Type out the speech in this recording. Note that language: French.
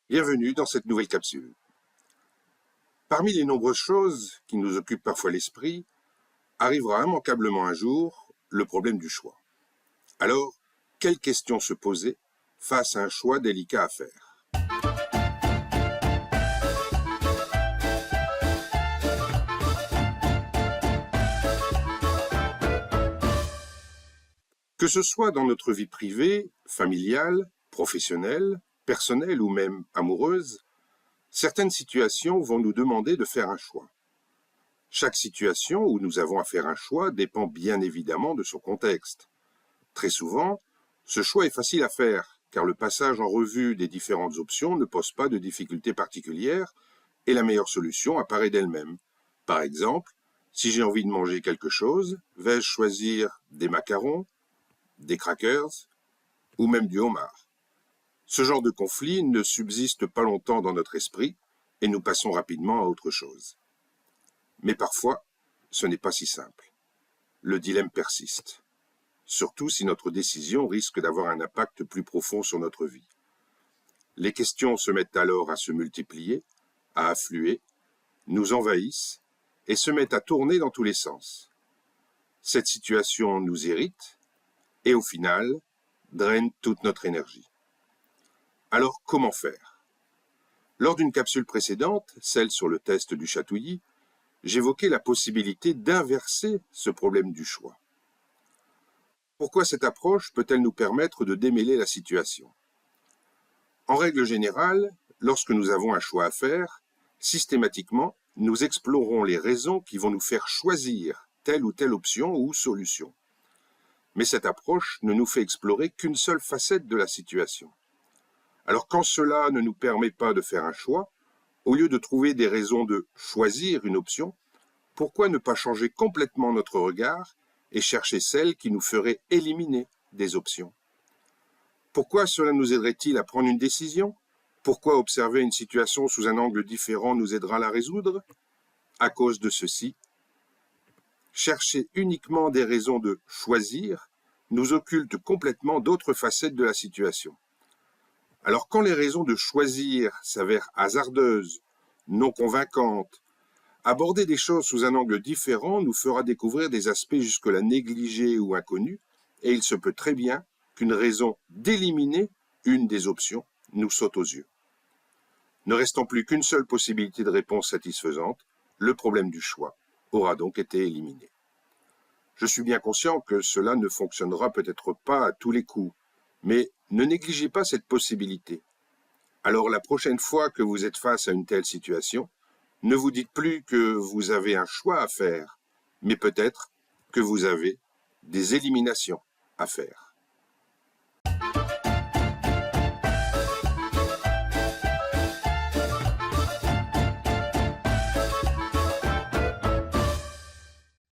Bienvenue dans cette nouvelle capsule. Parmi les nombreuses choses qui nous occupent parfois l'esprit, arrivera immanquablement un jour le problème du choix. Alors, quelles questions se poser face à un choix délicat à faire? Que ce soit dans notre vie privée, familiale, professionnelle, personnelle ou même amoureuse, certaines situations vont nous demander de faire un choix. Chaque situation où nous avons à faire un choix dépend bien évidemment de son contexte. Très souvent, ce choix est facile à faire, car le passage en revue des différentes options ne pose pas de difficultés particulières et la meilleure solution apparaît d'elle-même. Par exemple, si j'ai envie de manger quelque chose, vais-je choisir des macarons, des crackers ou même du homard? Ce genre de conflit ne subsiste pas longtemps dans notre esprit et nous passons rapidement à autre chose. Mais parfois, ce n'est pas si simple. Le dilemme persiste, surtout si notre décision risque d'avoir un impact plus profond sur notre vie. Les questions se mettent alors à se multiplier, à affluer, nous envahissent et se mettent à tourner dans tous les sens. Cette situation nous irrite et au final, draine toute notre énergie. Alors comment faire? Lors d'une capsule précédente, celle sur le test du chatouillis, j'évoquais la possibilité d'inverser ce problème du choix. Pourquoi cette approche peut-elle nous permettre de démêler la situation? En règle générale, lorsque nous avons un choix à faire, systématiquement, nous explorons les raisons qui vont nous faire choisir telle ou telle option ou solution. Mais cette approche ne nous fait explorer qu'une seule facette de la situation. Alors quand cela ne nous permet pas de faire un choix, au lieu de trouver des raisons de choisir une option, pourquoi ne pas changer complètement notre regard et chercher celle qui nous ferait éliminer des options? Pourquoi cela nous aiderait-il à prendre une décision? Pourquoi observer une situation sous un angle différent nous aidera à la résoudre? À cause de ceci, chercher uniquement des raisons de choisir nous occulte complètement d'autres facettes de la situation. Alors quand les raisons de choisir s'avèrent hasardeuses, non convaincantes, aborder des choses sous un angle différent nous fera découvrir des aspects jusque-là négligés ou inconnus, et il se peut très bien qu'une raison d'éliminer une des options nous saute aux yeux. Ne restant plus qu'une seule possibilité de réponse satisfaisante, le problème du choix aura donc été éliminé. Je suis bien conscient que cela ne fonctionnera peut-être pas à tous les coups, mais ne négligez pas cette possibilité. Alors la prochaine fois que vous êtes face à une telle situation, ne vous dites plus que vous avez un choix à faire, mais peut-être que vous avez des éliminations à faire.